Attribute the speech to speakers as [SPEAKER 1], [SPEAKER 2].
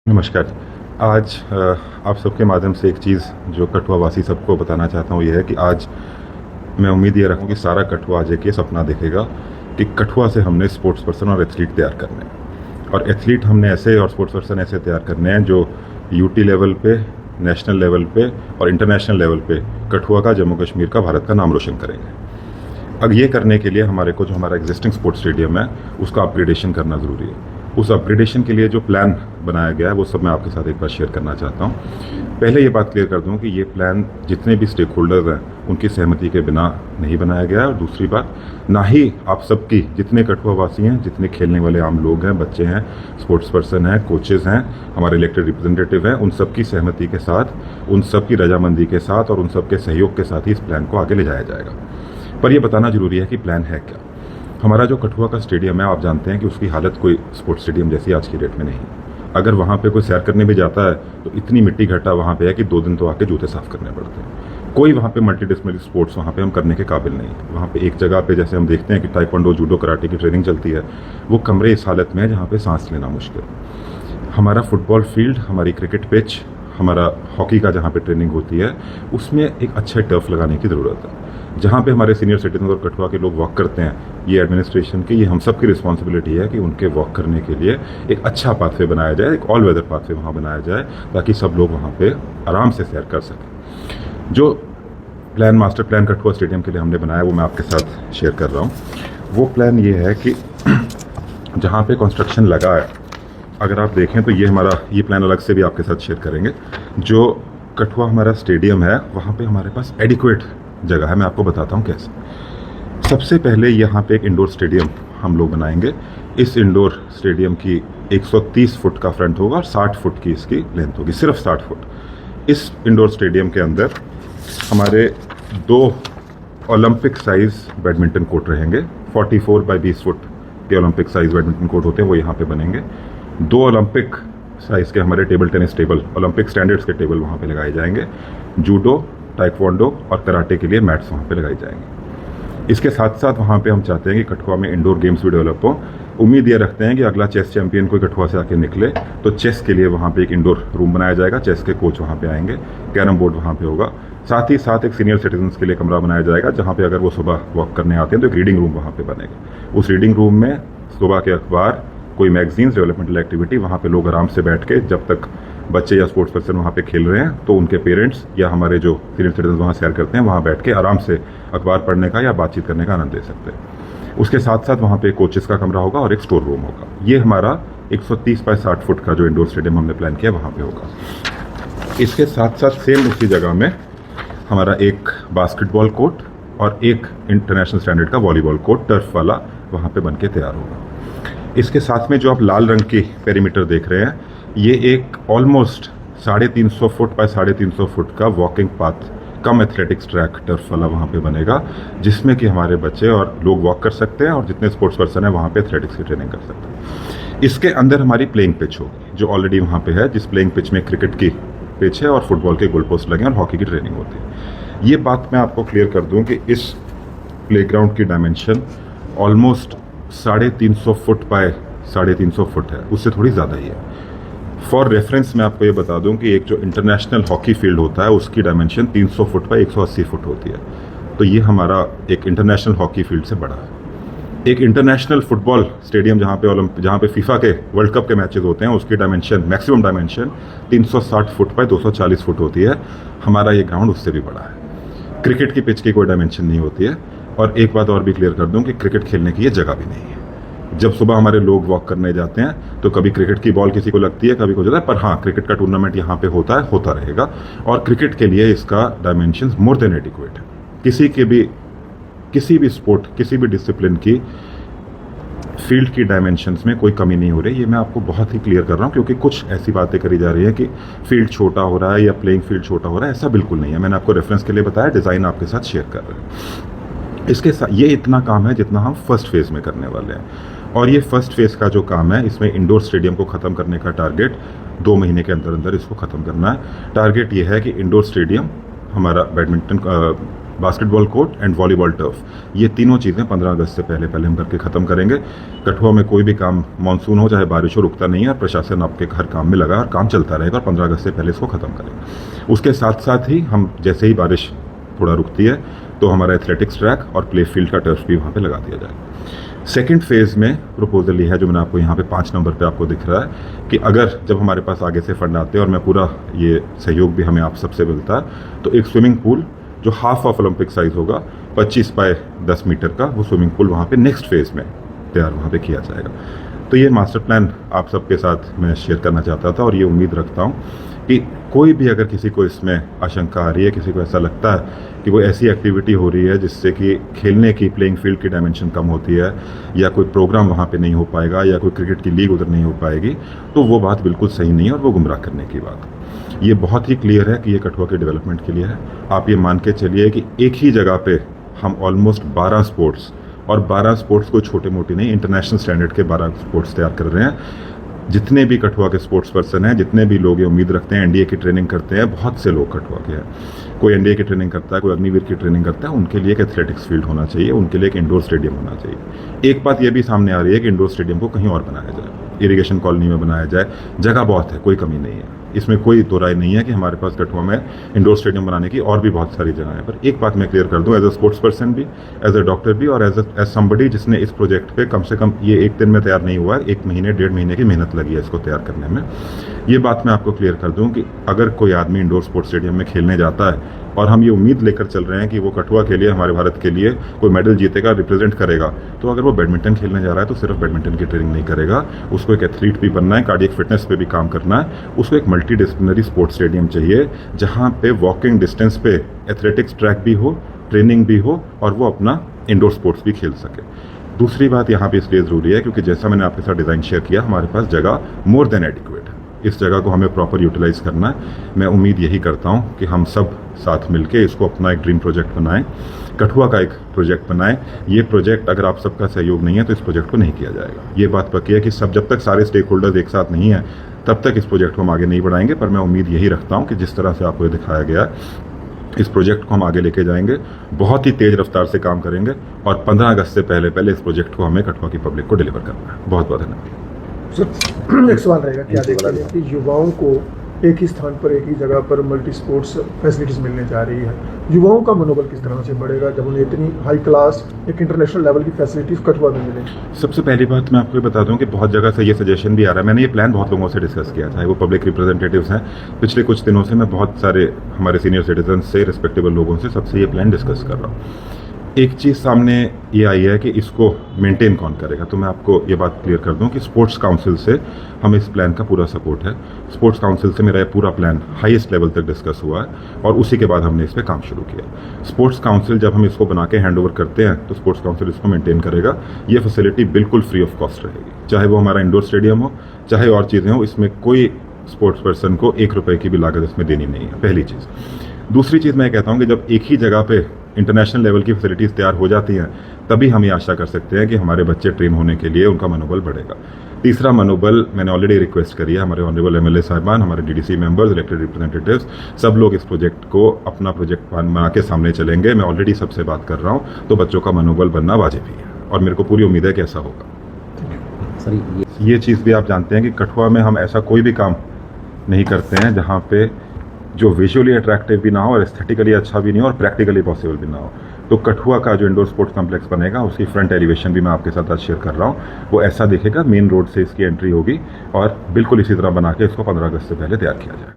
[SPEAKER 1] नमस्कार। आज आप सबके माध्यम से एक चीज़ जो कठुआ वासी सबको बताना चाहता हूँ, ये है कि आज मैं उम्मीद ये रखूँ कि सारा कठुआ आज एक ये सपना देखेगा कि कठुआ से हमने स्पोर्ट्स पर्सन और एथलीट तैयार करने हैं। और एथलीट हमने ऐसे और स्पोर्ट्स पर्सन ऐसे तैयार करने हैं जो यूटी लेवल पे, नेशनल लेवल पे और इंटरनेशनल लेवल पे कठुआ का, जम्मू कश्मीर का, भारत का नाम रोशन करेंगे। अब ये करने के लिए हमारे को जो हमारा एग्जिस्टिंग स्पोर्ट्स स्टेडियम है उसका अपग्रेडेशन करना ज़रूरी है। उस अपग्रेडेशन के लिए जो प्लान बनाया गया है वो सब मैं आपके साथ एक बार शेयर करना चाहता हूँ। पहले ये बात क्लियर कर दूँ कि ये प्लान जितने भी स्टेक होल्डर्स हैं उनकी सहमति के बिना नहीं बनाया गया है। और दूसरी बात, ना ही आप सबकी, जितने कठुआ वासी हैं, जितने खेलने वाले आम लोग हैं, बच्चे हैं, स्पोर्ट्स पर्सन हैं, कोचेज़ हैं, हमारे इलेक्टेड रिप्रेजेंटेटिव हैं, उन सब की सहमति के साथ, उन सब की रजामंदी के साथ और उन सब के सहयोग के साथ ही इस प्लान को आगे ले जाया जाएगा। पर यह बताना ज़रूरी है कि प्लान है क्या। हमारा जो कठुआ का स्टेडियम है, आप जानते हैं कि उसकी हालत कोई स्पोर्ट्स स्टेडियम जैसी आज की डेट में नहीं। अगर वहाँ पे कोई सैर करने भी जाता है तो इतनी मिट्टी घटा वहाँ पे है कि 2 दिन तो आके जूते साफ़ करने पड़ते हैं। कोई वहाँ पे मल्टीडिसिप्लिनरी स्पोर्ट्स वहाँ पे हम करने के काबिल नहीं है। वहाँ पे एक जगह पे जैसे हम देखते हैं कि ताइक्वांडो, जूडो, कराटे की ट्रेनिंग चलती है, वो कमरे इस हालत में है जहाँ पे सांस लेना मुश्किल। हमारा फुटबॉल फील्ड, हमारी क्रिकेट पिच, हमारा हॉकी का जहाँ पे ट्रेनिंग होती है, उसमें एक अच्छा टर्फ लगाने की ज़रूरत है। जहाँ पे हमारे सीनियर सिटीजन और कठुआ के लोग वॉक करते हैं, ये एडमिनिस्ट्रेशन की, ये हम सब की रिस्पॉन्सिबिलिटी है कि उनके वॉक करने के लिए एक अच्छा पाथवे बनाया जाए, एक ऑल वेदर पाथवे वहाँ बनाया जाए, ताकि सब लोग वहाँ पे आराम से सैर कर सकें। जो plan, master plan Kathua stadium के लिए हमने बनाया, वो मैं आपके साथ शेयर कर रहा हूँ। वो प्लान ये है कि जहाँ पे कंस्ट्रक्शन लगा है, अगर आप देखें तो ये प्लान अलग से भी आपके साथ शेयर करेंगे। जो कठुआ हमारा स्टेडियम है, वहाँ पे हमारे पास एडिक्वेट जगह है। मैं आपको बताता हूँ कैसे। सबसे पहले यहाँ पे एक इंडोर स्टेडियम हम लोग बनाएंगे। इस इंडोर स्टेडियम की 130 फुट का फ्रंट होगा और 60 फुट की इसकी लेंथ होगी, सिर्फ 60 फुट। इस इंडोर स्टेडियम के अंदर हमारे 2 ओलंपिक साइज बैडमिंटन कोर्ट रहेंगे। 44 बाई 20 फुट के ओलंपिक साइज बैडमिंटन कोर्ट होते हैं, वो यहाँ पे बनेंगे। 2 ओलंपिक साइज़ के हमारे table tennis table, Olympic standards के टेबल वहाँ पे लगाए जाएंगे। जूडो, ताइक्वांडो और कराटे के लिए मैट्स वहाँ पे लगाई जाएंगी। इसके साथ साथ वहाँ पे हम चाहते हैं कि कठुआ में इंडोर गेम्स भी डेवलप हो। उम्मीद ये रखते हैं कि अगला चेस चैंपियन कोई कठुआ से आके निकले तो चेस के लिए वहाँ पे एक इंडोर रूम बनाया जाएगा, चेस के कोच वहाँ पे आएंगे, कैरम बोर्ड वहाँ पे होगा। साथ ही साथ एक सीनियर सिटीजन्स के लिए कमरा बनाया जाएगा, जहाँ पे अगर वो सुबह वॉक करने आते हैं तो एक रीडिंग रूम वहाँ पे बनेगा। उस रीडिंग रूम में सुबह के अखबार, कोई मैगजीन्स, डेवलपमेंटल एक्टिविटी, वहाँ पे लोग आराम से बैठ के, जब तक बच्चे या स्पोर्ट्स पर्सन वहाँ पे खेल रहे हैं तो उनके पेरेंट्स या हमारे जो सीनियर सिटीजन वहाँ सैर करते हैं, वहाँ बैठ के आराम से अखबार पढ़ने का या बातचीत करने का आनंद ले सकते हैं। उसके साथ साथ वहाँ पे कोचेस का कमरा होगा और एक स्टोर रूम होगा। ये हमारा 130 बाई 60 फुट का जो इंडोर स्टेडियम हमने प्लान किया वहाँ पे होगा। इसके साथ साथ सेम उसी जगह में हमारा एक बास्केटबॉल कोर्ट और एक इंटरनेशनल स्टैंडर्ड का वॉलीबॉल कोर्ट, टर्फ वाला, वहाँ पे बन के तैयार होगा। इसके साथ में जो आप लाल रंग की पेरीमीटर देख रहे हैं, ये एक ऑलमोस्ट 350 फुट बाय 350 फुट का वॉकिंग पाथ कम एथलेटिक्स ट्रैक टर्फ वाला वहाँ पे बनेगा, जिसमें कि हमारे बच्चे और लोग वॉक कर सकते हैं और जितने स्पोर्ट्स पर्सन है वहाँ पे एथलेटिक्स की ट्रेनिंग कर सकते हैं। इसके अंदर हमारी प्लेइंग पिच होगी, जो ऑलरेडी वहाँ पे है, जिस प्लेइंग पिच में क्रिकेट की पिच है और फुटबॉल के गोल पोस्ट लगे और हॉकी की ट्रेनिंग होती है। ये बात मैं आपको क्लियर कर दूँ कि इस प्लेग्राउंड की dimension almost 350 foot by 350 foot है, उससे थोड़ी ज़्यादा ही है। फॉर रेफरेंस मैं आपको ये बता दूं कि एक जो इंटरनेशनल हॉकी फील्ड होता है उसकी डायमेंशन 300 फुट बाय 180 फुट होती है। तो ये हमारा एक इंटरनेशनल हॉकी फील्ड से बड़ा है। एक इंटरनेशनल फुटबॉल स्टेडियम जहाँ पे फीफा के वर्ल्ड कप के मैचेस होते हैं, उसकी dimension, maximum dimension 360 foot by 240 foot होती है। हमारा ये ग्राउंड उससे भी बड़ा है। क्रिकेट की पिच की कोई डायमेंशन नहीं होती है। और एक बात और भी क्लियर कर दूं कि क्रिकेट खेलने की ये जगह भी नहीं है। जब सुबह हमारे लोग वॉक करने जाते हैं तो कभी क्रिकेट की बॉल किसी को लगती है, कभी कुछ होता है, पर हाँ, क्रिकेट का टूर्नामेंट यहाँ पे होता है, होता रहेगा। और क्रिकेट के लिए इसका डायमेंशन मोर देन एडिक्वेट है। किसी भी स्पोर्ट, किसी भी डिसिप्लिन की फील्ड की डायमेंशंस में कोई कमी नहीं हो रही। ये मैं आपको बहुत ही क्लियर कर रहा हूँ, क्योंकि कुछ ऐसी बातें करी जा रही है कि फील्ड छोटा हो रहा है या प्लेइंग फील्ड छोटा हो रहा है। ऐसा बिल्कुल नहीं है। मैंने आपको रेफरेंस के लिए बताया, डिज़ाइन आपके साथ शेयर कर रहे हैं। इसके साथ ये इतना काम है जितना हम फर्स्ट फेज़ में करने वाले हैं। और ये फर्स्ट फेज़ का जो काम है, इसमें इंडोर स्टेडियम को ख़त्म करने का टारगेट 2 महीने के अंदर अंदर इसको ख़त्म करना है। टारगेट ये है कि इंडोर स्टेडियम हमारा badminton basketball court and volleyball turf, ये तीनों चीज़ें 15 अगस्त से पहले हम करके ख़त्म करेंगे। कठुआ में कोई भी काम मानसून हो चाहे बारिश हो रुकता नहीं है, और प्रशासन आपके हर काम में लगा है और काम चलता रहेगा, और 15 अगस्त से पहले इसको ख़त्म करेंगे। उसके साथ साथ ही हम जैसे ही बारिश थोड़ा रुकती है तो हमारा एथलेटिक्स ट्रैक और प्ले फील्ड का टर्फ भी वहाँ पे लगा दिया जाए। सेकंड फेज़ में प्रपोजल ये है, जो मैंने आपको यहाँ पे 5 नंबर पे आपको दिख रहा है, कि अगर जब हमारे पास आगे से फंड आते हैं और मैं पूरा ये सहयोग भी हमें आप सबसे मिलता है, तो एक स्विमिंग पूल जो हाफ ऑफ ओलंपिक साइज़ होगा 25 बाय 10 मीटर का, वो स्विमिंग पूल वहाँ पे नेक्स्ट फेज़ में तैयार वहाँ पे किया जाएगा। तो ये मास्टर प्लान आप सबके साथ मैं शेयर करना चाहता था, और ये उम्मीद रखता हूँ कि कोई भी अगर किसी को इसमें आशंका आ रही है, किसी को ऐसा लगता है कि वो ऐसी एक्टिविटी हो रही है जिससे कि खेलने की प्लेइंग फील्ड की डायमेंशन कम होती है, या कोई प्रोग्राम वहाँ पे नहीं हो पाएगा, या कोई क्रिकेट की लीग उधर नहीं हो पाएगी, तो वो बात बिल्कुल सही नहीं है और वो गुमराह करने की बात। ये बहुत ही क्लियर है कि ये कठुआ के डेवलपमेंट के लिए है। आप ये मान के चलिए कि एक ही जगह पे हम ऑलमोस्ट 12 स्पोर्ट्स, और 12 स्पोर्ट्स को छोटे मोटे नहीं, इंटरनेशनल स्टैंडर्ड के 12 स्पोर्ट्स तैयार कर रहे हैं। जितने भी कठुआ के स्पोर्ट्स पर्सन हैं, जितने भी लोग ये उम्मीद रखते हैं एनडीए की ट्रेनिंग करते हैं, बहुत से लोग कठुआ के हैं, कोई एनडीए की ट्रेनिंग करता है, कोई अग्निवीर की ट्रेनिंग करता है, उनके लिए एक एथलेटिक्स फील्ड होना चाहिए, उनके लिए एक इंडोर स्टेडियम होना चाहिए। एक बात ये भी सामने आ रही है कि इंडोर स्टेडियम को कहीं और बनाया जाए, इरिगेशन कॉलोनी में बनाया जाए, जगह बहुत है, कोई कमी नहीं है, इसमें कोई दो राय नहीं है कि हमारे पास कठुआ में इंडोर स्टेडियम बनाने की और भी बहुत सारी जगह है। पर एक बात मैं क्लियर कर दूं, एज अ स्पोर्ट्स पर्सन भी, एज अ डॉक्टर भी, और एज समबडी जिसने इस प्रोजेक्ट पे कम से कम, ये एक दिन में तैयार नहीं हुआ है, 1 महीने 1.5 महीने की मेहनत लगी है इसको तैयार करने में। ये बात मैं आपको क्लियर कर दूं कि अगर कोई आदमी इंडोर स्पोर्ट्स स्टेडियम में खेलने जाता है और हम ये उम्मीद लेकर चल रहे हैं कि वो कठुआ के लिए, हमारे भारत के लिए कोई मेडल जीतेगा, रिप्रेजेंट करेगा, तो अगर वो बैडमिंटन खेलने जा रहा है तो सिर्फ बैडमिंटन की ट्रेनिंग नहीं करेगा, उसको एक एथलीट भी बनना है, कार्डियक फिटनेस पे भी काम करना है, उसको एक मल्टी डिसिप्लिनरी स्पोर्ट्स स्टेडियम चाहिए जहाँ पे वॉकिंग डिस्टेंस पे एथलेटिक्स ट्रैक भी हो, ट्रेनिंग भी हो, और वो अपना इंडोर स्पोर्ट्स भी खेल सके। दूसरी बात यहाँ पे इसलिए ज़रूरी है क्योंकि जैसा मैंने आपके साथ डिज़ाइन शेयर किया, हमारे पास जगह मोर देन एडिक्वेट है, इस जगह को हमें प्रॉपर यूटिलाइज करना है। मैं उम्मीद यही करता हूँ कि हम सब साथ मिलके इसको अपना एक ड्रीम प्रोजेक्ट बनाएं, कठुआ का एक प्रोजेक्ट बनाएं। ये प्रोजेक्ट अगर आप सबका सहयोग नहीं है तो इस प्रोजेक्ट को नहीं किया जाएगा। ये बात पक्की है कि जब तक सारे स्टेक होल्डर्स एक साथ नहीं हैं तब तक इस प्रोजेक्ट को हम आगे नहीं बढ़ाएंगे। पर मैं उम्मीद यही रखता हूँ कि जिस तरह से आपको ये दिखाया गया है, इस प्रोजेक्ट को हम आगे लेके जाएंगे, बहुत ही तेज़ रफ्तार से काम करेंगे, और 15 अगस्त से पहले इस प्रोजेक्ट को हमें कठुआ की पब्लिक को डिलीवर करना है। बहुत बहुत धन्यवाद।
[SPEAKER 2] सर, एक सवाल रहेगा, क्या देखा जाए कि युवाओं को एक ही स्थान पर, एक ही जगह पर मल्टी स्पोर्ट्स फैसिलिटीज़ मिलने जा रही है, युवाओं का मनोबल किस तरह से बढ़ेगा जब उन्हें इतनी हाई क्लास, एक इंटरनेशनल लेवल की फैसिलिटीज़ कठुआ में मिलेंगी?
[SPEAKER 1] सबसे पहली बात मैं आपको ये बता दूं कि बहुत जगह से ये सजेशन भी आ रहा है, मैंने ये प्लान बहुत लोगों से डिस्कस किया, चाहे वो पब्लिक रिप्रेजेंटेटिव्स हैं, पिछले कुछ दिनों से मैं बहुत सारे हमारे सीनियर सिटीजन से, रिस्पेक्टेबल लोगों से, सबसे ये प्लान डिस्कस कर रहा हूँ। एक चीज़ सामने ये आई है कि इसको मेंटेन कौन करेगा, तो मैं आपको ये बात क्लियर कर दूं कि स्पोर्ट्स काउंसिल से हमें इस प्लान का पूरा सपोर्ट है। स्पोर्ट्स काउंसिल से मेरा ये पूरा प्लान हाईएस्ट लेवल तक डिस्कस हुआ है, और उसी के बाद हमने इस पर काम शुरू किया। स्पोर्ट्स काउंसिल जब हम इसको बना के हैंड ओवर करते हैं तो स्पोर्ट्स काउंसिल इसको मेंटेन करेगा। ये फैसिलिटी बिल्कुल फ्री ऑफ कॉस्ट रहेगी, चाहे वो हमारा इंडोर स्टेडियम हो, चाहे और चीज़ें हो, इसमें कोई स्पोर्ट्स पर्सन को 1 रुपये की भी लागत इसमें देनी नहीं है, पहली चीज़। दूसरी चीज़ मैं कहता हूँ कि जब एक ही जगह पे इंटरनेशनल लेवल की फैसिलिटीज़ तैयार हो जाती हैं, तभी हम ये आशा कर सकते हैं कि हमारे बच्चे ट्रेन होने के लिए उनका मनोबल बढ़ेगा। तीसरा मनोबल मैंने ऑलरेडी रिक्वेस्ट करी है, हमारे ऑनरेबल एमएलए साहिबान, हमारे डीडीसी मेंबर्स, इलेक्टेड रिप्रेजेंटेटिव्स, सब लोग इस प्रोजेक्ट को अपना प्रोजेक्ट बना के सामने चलेंगे। मैं ऑलरेडी सबसे बात कर रहा हूँ, तो बच्चों का मनोबल बनना वाजिबी है, और मेरे को पूरी उम्मीद है कि ऐसा होगा। सर, ये चीज़ भी आप जानते हैं कि कठुआ में हम ऐसा कोई भी काम नहीं करते हैं जहाँ पे जो विजुअली अट्रैक्टिव भी ना हो, और एस्थेटिकली अच्छा भी नहीं हो, और प्रैक्टिकली पॉसिबल भी ना हो। तो कठुआ का जो इंडोर स्पोर्ट्स कॉम्प्लेक्स बनेगा, उसकी फ्रंट एलिवेशन भी मैं आपके साथ आज शेयर कर रहा हूँ, वो ऐसा दिखेगा, मेन रोड से इसकी एंट्री होगी, और बिल्कुल इसी तरह बना के इसको 15 अगस्त से पहले तैयार किया जाए।